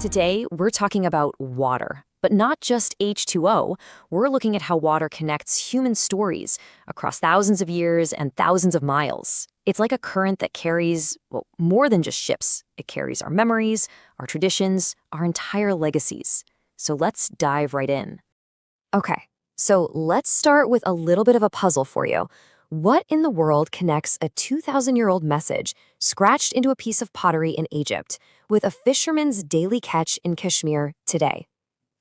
Today, we're talking about water, but not just H2O. We're looking at how water connects human stories across thousands of years and thousands of miles. It's like a current that carries, well, more than just ships. It carries our memories, our traditions, our entire legacies. So let's dive right in. Okay, so let's start with a little bit of a puzzle for you. What in the world connects a 2,000-year-old message scratched into a piece of pottery in Egypt with a fisherman's daily catch in Kashmir today?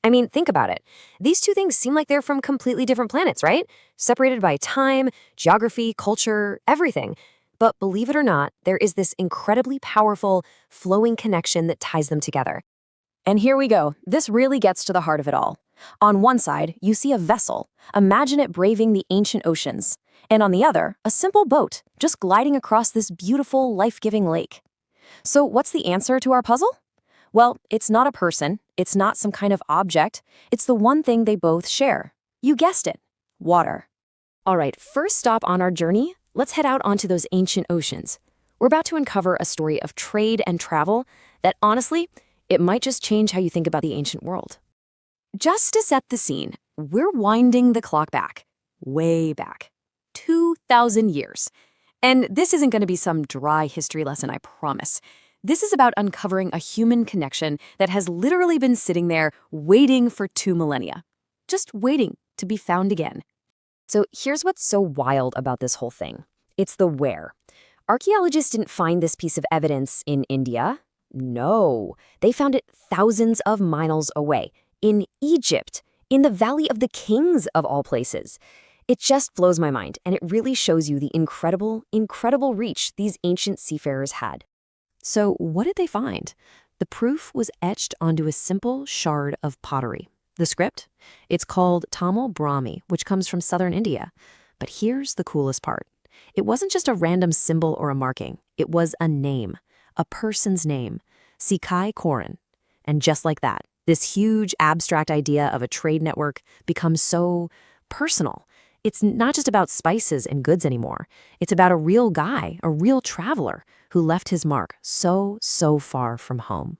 I mean, think about it. These two things seem like they're from completely different planets, right? Separated by time, geography, culture, everything. But believe it or not, there is this incredibly powerful, flowing connection that ties them together. And here we go. This really gets to the heart of it all. On one side, you see a vessel. Imagine it braving the ancient oceans. And on the other, a simple boat, just gliding across this beautiful, life-giving lake. So what's the answer to our puzzle? Well, it's not a person, it's not some kind of object, it's the one thing they both share. You guessed it, water. All right, first stop on our journey, let's head out onto those ancient oceans. We're about to uncover a story of trade and travel that, honestly, it might just change how you think about the ancient world. Just to set the scene, we're winding the clock back, way back. 2,000 years. And this isn't going to be some dry history lesson, I promise. This is about uncovering a human connection that has literally been sitting there waiting for 2 millennia. Just waiting to be found again. So here's what's so wild about this whole thing. It's the where. Archaeologists didn't find this piece of evidence in India. No, they found it thousands of miles away, in Egypt, in the Valley of the Kings of all places. It just blows my mind, and it really shows you the incredible, incredible reach these ancient seafarers had. So what did they find? The proof was etched onto a simple shard of pottery. The script? It's called Tamil-Brahmi, which comes from southern India. But here's the coolest part. It wasn't just a random symbol or a marking. It was a name, a person's name, Sikai Koran. And just like that, this huge abstract idea of a trade network becomes so personal. It's not just about spices and goods anymore. It's about a real guy, a real traveler, who left his mark so far from home.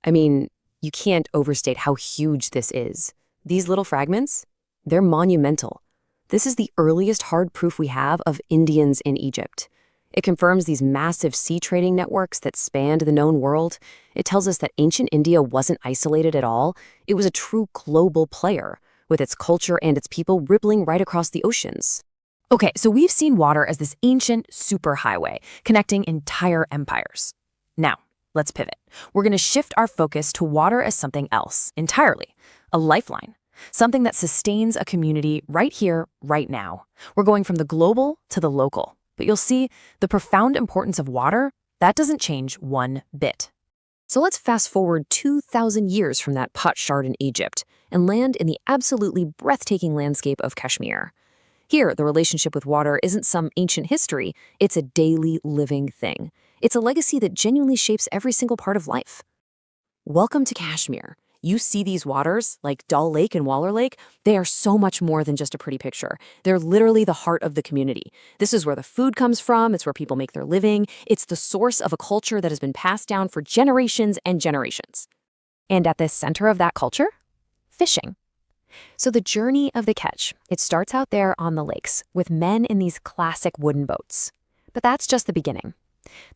I mean, you can't overstate how huge this is. These little fragments, they're monumental. This is the earliest hard proof we have of Indians in Egypt. It confirms these massive sea trading networks that spanned the known world. It tells us that ancient India wasn't isolated at all. It was a true global player, with its culture and its people rippling right across the oceans. Okay, so we've seen water as this ancient superhighway connecting entire empires. Now, let's pivot. We're going to shift our focus to water as something else entirely, a lifeline, something that sustains a community right here, right now. We're going from the global to the local. But you'll see the profound importance of water, that doesn't change one bit. So let's fast forward 2,000 years from that pot shard in Egypt and land in the absolutely breathtaking landscape of Kashmir. Here, the relationship with water isn't some ancient history, it's a daily living thing. It's a legacy that genuinely shapes every single part of life. Welcome to Kashmir. You see these waters, like Dal Lake and Waller Lake, they are so much more than just a pretty picture. They're literally the heart of the community. This is where the food comes from, it's where people make their living, it's the source of a culture that has been passed down for generations and generations. And at the center of that culture? Fishing. So the journey of the catch, it starts out there on the lakes, with men in these classic wooden boats. But that's just the beginning.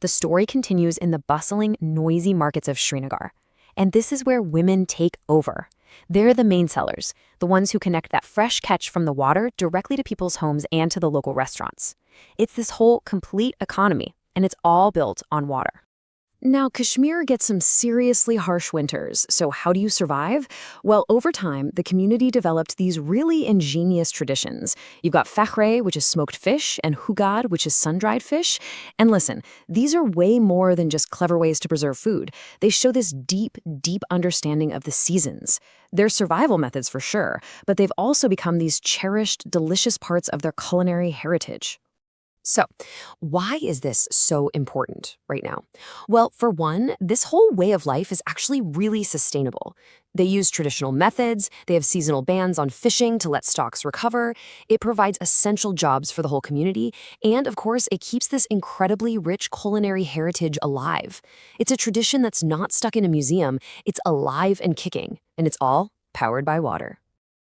The story continues in the bustling, noisy markets of Srinagar. And this is where women take over. They're the main sellers, the ones who connect that fresh catch from the water directly to people's homes and to the local restaurants. It's this whole complete economy, and it's all built on water. Now, Kashmir gets some seriously harsh winters, so how do you survive? Well, over time, the community developed these really ingenious traditions. You've got fakhre, which is smoked fish, and hugad, which is sun-dried fish. And listen, these are way more than just clever ways to preserve food. They show this deep understanding of the seasons. They're survival methods for sure, but they've also become these cherished, delicious parts of their culinary heritage. So, why is this so important right now? Well, for one, this whole way of life is actually really sustainable. They use traditional methods, they have seasonal bans on fishing to let stocks recover, it provides essential jobs for the whole community, and of course, it keeps this incredibly rich culinary heritage alive. It's a tradition that's not stuck in a museum, it's alive and kicking, and it's all powered by water.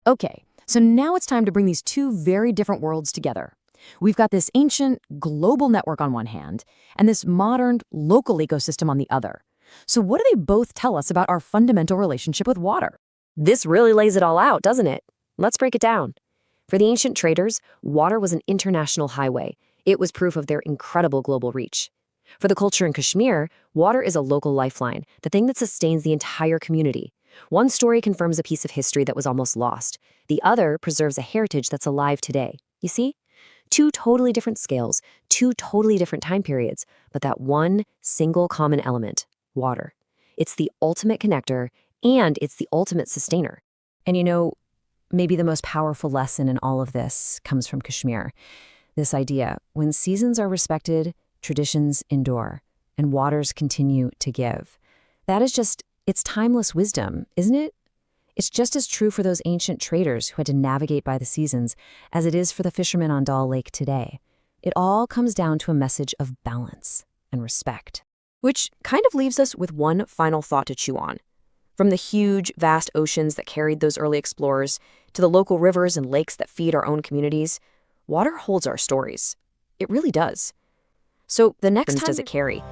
Okay, so now it's time to bring these two very different worlds together. We've got this ancient, global network on one hand, and this modern, local ecosystem on the other. So what do they both tell us about our fundamental relationship with water? This really lays it all out, doesn't it? Let's break it down. For the ancient traders, water was an international highway. It was proof of their incredible global reach. For the culture in Kashmir, water is a local lifeline, the thing that sustains the entire community. One story confirms a piece of history that was almost lost. The other preserves a heritage that's alive today. You see? Two totally different scales, two totally different time periods, but that one single common element, water. It's the ultimate connector, and it's the ultimate sustainer. And maybe the most powerful lesson in all of this comes from Kashmir. This idea, when seasons are respected, traditions endure, and waters continue to give. That is it's timeless wisdom, isn't it? It's just as true for those ancient traders who had to navigate by the seasons as it is for the fishermen on Dal Lake today. It all comes down to a message of balance and respect. Which kind of leaves us with one final thought to chew on. From the huge, vast oceans that carried those early explorers to the local rivers and lakes that feed our own communities, water holds our stories. It really does. So the next time does it carry?